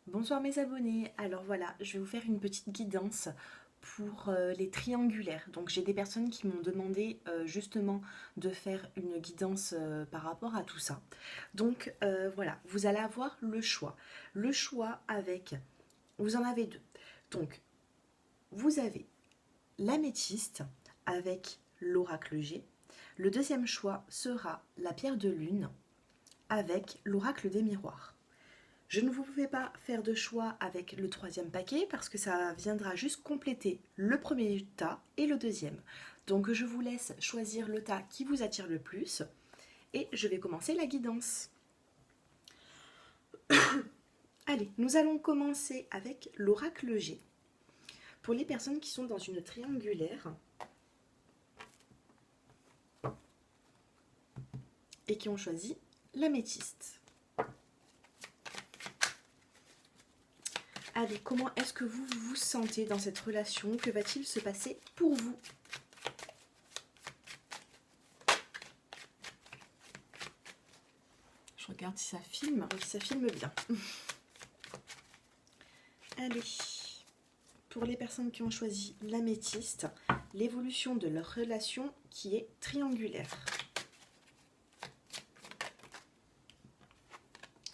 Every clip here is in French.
Bonsoir mes abonnés, alors voilà, je vais vous faire une petite guidance pour les triangulaires. Donc j'ai des personnes qui m'ont demandé justement de faire une guidance par rapport à tout ça. Donc voilà, vous allez avoir le choix. Le choix avec, vous en avez deux. Donc vous avez l'améthyste avec l'oracle G. Le deuxième choix sera la pierre de lune avec l'oracle des miroirs. Je ne vous fais pas faire de choix avec le troisième paquet parce que ça viendra juste compléter le premier tas et le deuxième. Donc je vous laisse choisir le tas qui vous attire le plus et je vais commencer la guidance. Allez, nous allons commencer avec l'oracle G. Pour les personnes qui sont dans une triangulaire et qui ont choisi l'améthyste. Allez, comment est-ce que vous vous sentez dans cette relation? Que va-t-il se passer pour vous? Je regarde si ça filme. Oui, ça filme bien. Allez, pour les personnes qui ont choisi l'améthyste, l'évolution de leur relation qui est triangulaire.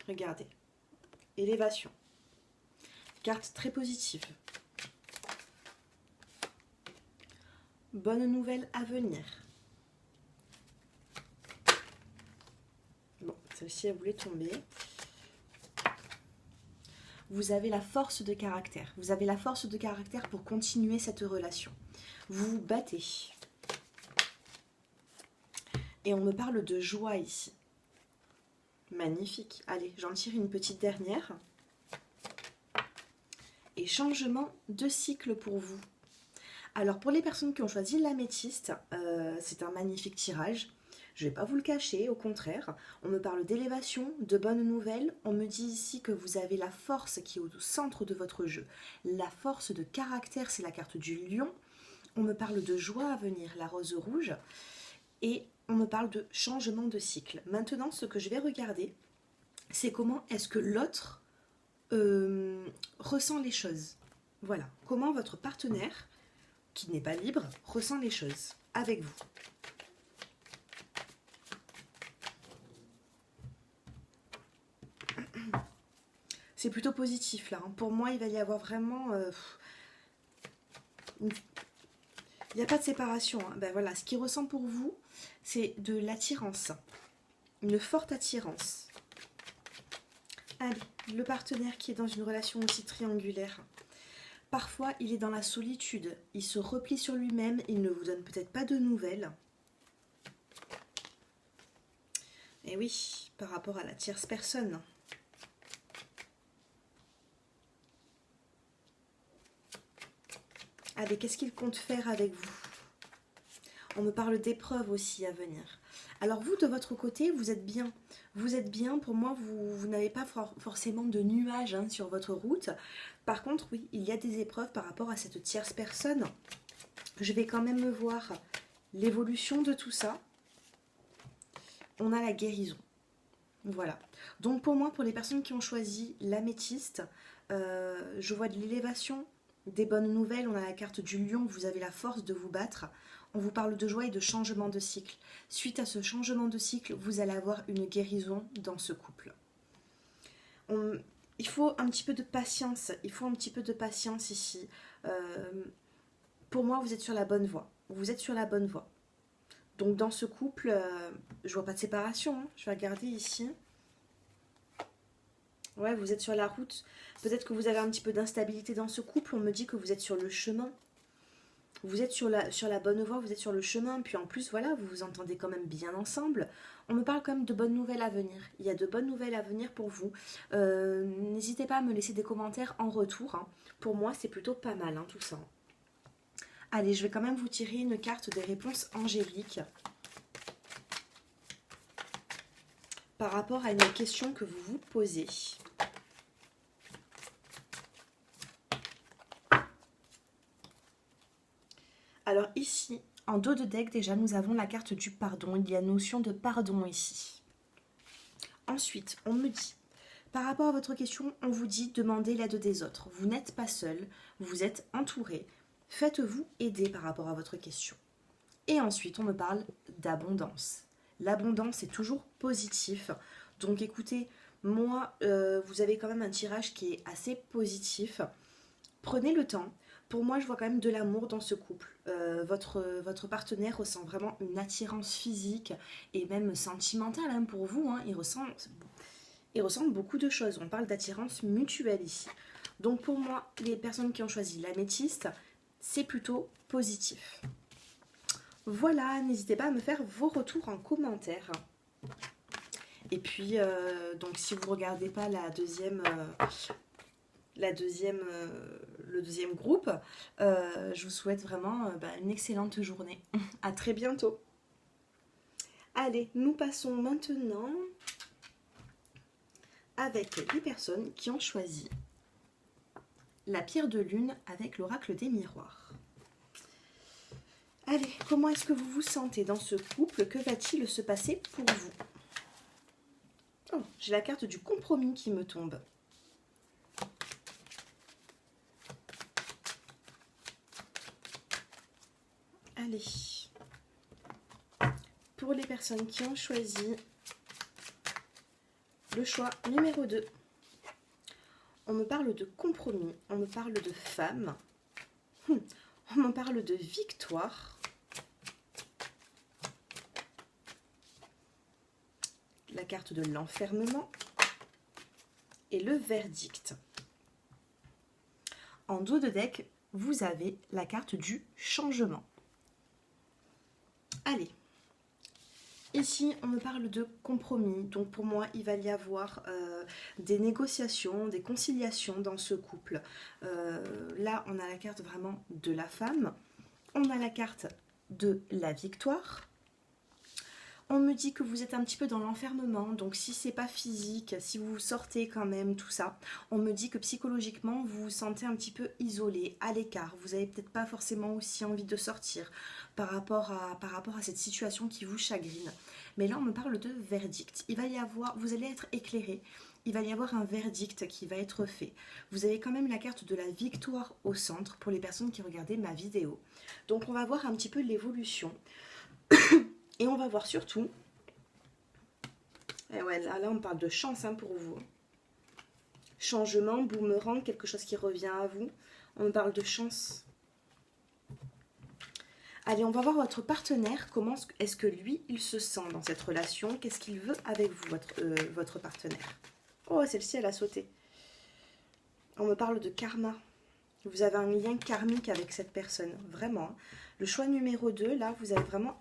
Regardez, élévation. Carte très positive. Bonne nouvelle à venir. Bon, celle-ci, elle voulait tomber. Vous avez la force de caractère. Vous avez la force de caractère pour continuer cette relation. Vous vous battez. Et on me parle de joie ici. Magnifique. Allez, j'en tire une petite dernière. Et changement de cycle pour vous. Alors pour les personnes qui ont choisi l'améthyste, c'est un magnifique tirage. Je ne vais pas vous le cacher, au contraire. On me parle d'élévation, de bonnes nouvelles. On me dit ici que vous avez la force qui est au centre de votre jeu. La force de caractère, c'est la carte du lion. On me parle de joie à venir, la rose rouge. Et on me parle de changement de cycle. Maintenant, ce que je vais regarder, c'est comment est-ce que l'autre ressent les choses. Voilà, comment votre partenaire, qui n'est pas libre, ressent les choses avec vous. C'est plutôt positif là. Pour moi, il va y avoir vraiment... il n'y a pas de séparation. Ben voilà, ce qu'il ressent pour vous, c'est de l'attirance. Une forte attirance. Allez, le partenaire qui est dans une relation aussi triangulaire. Parfois, il est dans la solitude. Il se replie sur lui-même. Il ne vous donne peut-être pas de nouvelles. Et oui, par rapport à la tierce personne. Allez, qu'est-ce qu'il compte faire avec vous? On me parle d'épreuves aussi à venir. Alors vous, de votre côté, vous êtes bien. Vous êtes bien, pour moi, vous n'avez pas forcément de nuages sur votre route. Par contre, oui, il y a des épreuves par rapport à cette tierce personne. Je vais quand même voir l'évolution de tout ça. On a la guérison. Voilà. Donc pour moi, pour les personnes qui ont choisi l'améthyste, je vois de l'élévation, des bonnes nouvelles. On a la carte du lion, vous avez la force de vous battre. On vous parle de joie et de changement de cycle. Suite à ce changement de cycle, vous allez avoir une guérison dans ce couple. Il faut un petit peu de patience. Il faut un petit peu de patience ici. Pour moi, vous êtes sur la bonne voie. Vous êtes sur la bonne voie. Donc dans ce couple, je vois pas de séparation. Je vais regarder ici. Ouais, vous êtes sur la route. Peut-être que vous avez un petit peu d'instabilité dans ce couple. On me dit que vous êtes sur le chemin. Vous êtes sur la bonne voie, vous êtes sur le chemin. Puis en plus, voilà, vous vous entendez quand même bien ensemble. On me parle quand même de bonnes nouvelles à venir. Il y a de bonnes nouvelles à venir pour vous. N'hésitez pas à me laisser des commentaires en retour. Pour moi, c'est plutôt pas mal tout ça. Allez, je vais quand même vous tirer une carte des réponses angéliques. Par rapport à une question que vous vous posez. Alors ici, en dos de deck, déjà, nous avons la carte du pardon. Il y a notion de pardon ici. Ensuite, on me dit, Par rapport à votre question, on vous dit demandez l'aide des autres. Vous n'êtes pas seul, vous êtes entouré. Faites-vous aider par rapport à votre question. Et ensuite, on me parle d'abondance. L'abondance est toujours positif. Donc écoutez, moi, vous avez quand même un tirage qui est assez positif. Prenez le temps. Pour moi, je vois quand même de l'amour dans ce couple. Votre partenaire ressent vraiment une attirance physique et même sentimentale hein, pour vous. Hein. Il ressent beaucoup de choses. On parle d'attirance mutuelle ici. Donc pour moi, les personnes qui ont choisi l'améthyste, c'est plutôt positif. Voilà, n'hésitez pas à me faire vos retours en commentaire. Et puis, donc si vous ne regardez pas le deuxième groupe, je vous souhaite vraiment une excellente journée. À très bientôt. Allez, nous passons maintenant avec les personnes qui ont choisi la pierre de lune avec l'oracle des miroirs. Allez, comment est-ce que vous vous sentez dans ce couple? Que va-t-il se passer pour vous? Oh, j'ai la carte du compromis qui me tombe. Allez. Pour les personnes qui ont choisi le choix numéro 2, on me parle de compromis, on me parle de femme, on me parle de victoire. La carte de l'enfermement et le verdict. En dos de deck, vous avez la carte du changement. Allez, ici on me parle de compromis, donc pour moi il va y avoir des négociations, des conciliations dans ce couple. Là on a la carte vraiment de la femme, on a la carte de la victoire. On me dit que vous êtes un petit peu dans l'enfermement, donc si c'est pas physique, si vous sortez quand même, tout ça, on me dit que psychologiquement, vous vous sentez un petit peu isolé, à l'écart. Vous n'avez peut-être pas forcément aussi envie de sortir par rapport à cette situation qui vous chagrine. Mais là, on me parle de verdict. Il va y avoir, vous allez être éclairé, il va y avoir un verdict qui va être fait. Vous avez quand même la carte de la victoire au centre pour les personnes qui regardaient ma vidéo. Donc on va voir un petit peu l'évolution. Et on va voir surtout, et ouais, là on parle de chance hein, pour vous. Changement, boomerang, quelque chose qui revient à vous. On parle de chance. Allez, on va voir votre partenaire. Comment est-ce que lui, il se sent dans cette relation? Qu'est-ce qu'il veut avec vous, votre partenaire? Oh, celle-ci, elle a sauté. On me parle de karma. Vous avez un lien karmique avec cette personne, vraiment. Le choix numéro 2, là, vous avez vraiment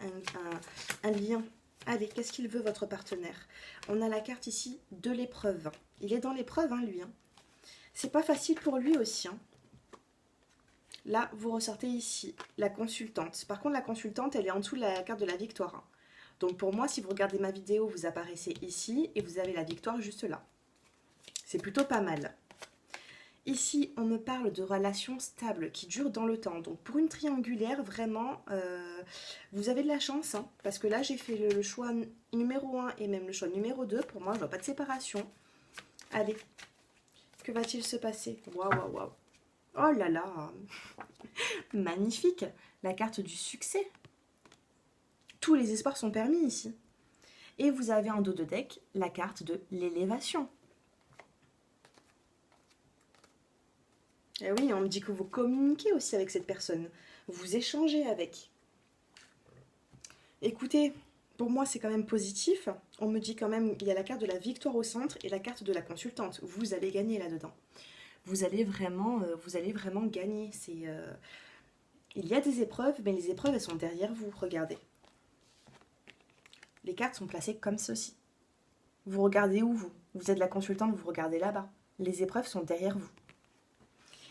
un lien. Allez, qu'est-ce qu'il veut, votre partenaire? On a la carte ici de l'épreuve. Il est dans l'épreuve, hein, lui. Hein. C'est pas facile pour lui aussi. Hein. Là, vous ressortez ici la consultante. Par contre, la consultante, elle est en dessous de la carte de la victoire. Hein. Donc, pour moi, si vous regardez ma vidéo, vous apparaissez ici et vous avez la victoire juste là. C'est plutôt pas mal. Ici, on me parle de relations stables qui durent dans le temps. Donc, pour une triangulaire, vraiment, vous avez de la chance. Hein, parce que là, j'ai fait le choix numéro 1 et même le choix numéro 2. Pour moi, je ne vois pas de séparation. Allez, que va-t-il se passer? Waouh, waouh, waouh. Oh là là. Magnifique. La carte du succès. Tous les espoirs sont permis ici. Et vous avez en dos de deck la carte de l'élévation. Eh oui, on me dit que vous communiquez aussi avec cette personne. Vous échangez avec. Écoutez, pour moi, c'est quand même positif. On me dit quand même qu'il y a la carte de la victoire au centre et la carte de la consultante. Vous allez gagner là-dedans. Vous allez vraiment gagner. Il y a des épreuves, mais les épreuves, elles sont derrière vous. Regardez. Les cartes sont placées comme ceci. Vous regardez où, vous? Vous êtes la consultante, vous regardez là-bas. Les épreuves sont derrière vous.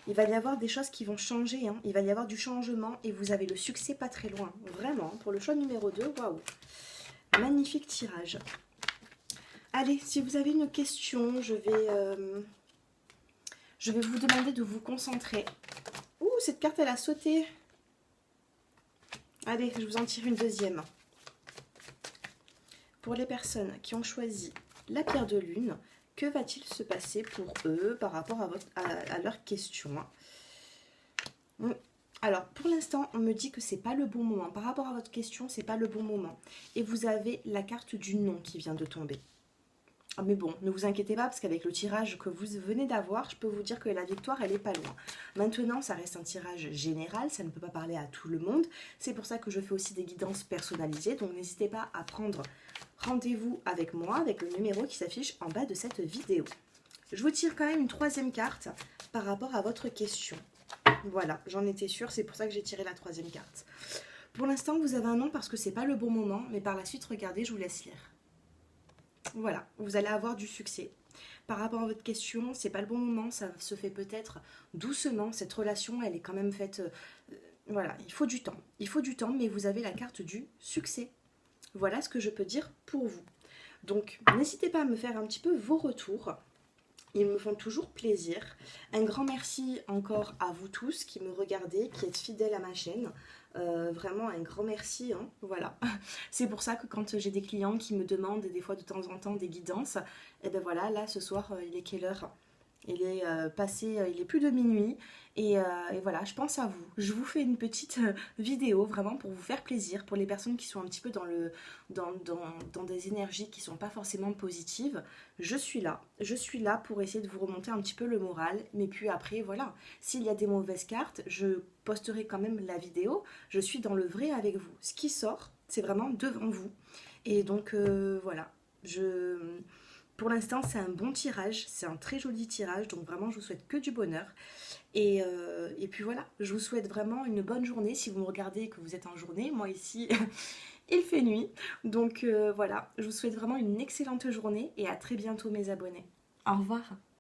Il va y avoir des choses qui vont changer, hein. Il va y avoir du changement et vous avez le succès pas très loin. Vraiment, pour le choix numéro 2, waouh. Magnifique tirage. Allez, si vous avez une question, je vais vous demander de vous concentrer. Ouh, cette carte, elle a sauté. Allez, je vous en tire une deuxième. Pour les personnes qui ont choisi la pierre de lune, que va-t-il se passer pour eux par rapport à leurs questions? Alors, pour l'instant, on me dit que c'est pas le bon moment. Par rapport à votre question, c'est pas le bon moment. Et vous avez la carte du non qui vient de tomber. Ah, mais bon, ne vous inquiétez pas, parce qu'avec le tirage que vous venez d'avoir, je peux vous dire que la victoire, elle est pas loin. Maintenant, ça reste un tirage général, ça ne peut pas parler à tout le monde. C'est pour ça que je fais aussi des guidances personnalisées. Donc, n'hésitez pas à prendre rendez-vous avec moi, avec le numéro qui s'affiche en bas de cette vidéo. Je vous tire quand même une troisième carte par rapport à votre question. Voilà, j'en étais sûre, c'est pour ça que j'ai tiré la troisième carte. Pour l'instant, vous avez un non parce que c'est pas le bon moment, mais par la suite, regardez, je vous laisse lire. Voilà, vous allez avoir du succès. Par rapport à votre question, c'est pas le bon moment, ça se fait peut-être doucement. Cette relation, elle est quand même faite. Voilà, il faut du temps. Il faut du temps, mais vous avez la carte du succès. Voilà ce que je peux dire pour vous. Donc, n'hésitez pas à me faire un petit peu vos retours. Ils me font toujours plaisir. Un grand merci encore à vous tous qui me regardez, qui êtes fidèles à ma chaîne. Vraiment un grand merci, hein. Voilà. C'est pour ça que quand j'ai des clients qui me demandent des fois de temps en temps des guidances, et ben voilà, là ce soir il est quelle heure? Il est passé, il est plus de minuit et voilà, je pense à vous. Je vous fais une petite vidéo vraiment pour vous faire plaisir, pour les personnes qui sont un petit peu dans des énergies qui sont pas forcément positives. Je suis là pour essayer de vous remonter un petit peu le moral. Mais puis après, voilà, s'il y a des mauvaises cartes, je posterai quand même la vidéo. Je suis dans le vrai avec vous. Ce qui sort, c'est vraiment devant vous. Et donc voilà, pour l'instant, c'est un bon tirage, c'est un très joli tirage, donc vraiment, je vous souhaite que du bonheur. Et puis voilà, je vous souhaite vraiment une bonne journée. Si vous me regardez et que vous êtes en journée, moi ici, il fait nuit. Donc voilà, je vous souhaite vraiment une excellente journée et à très bientôt mes abonnés. Au revoir.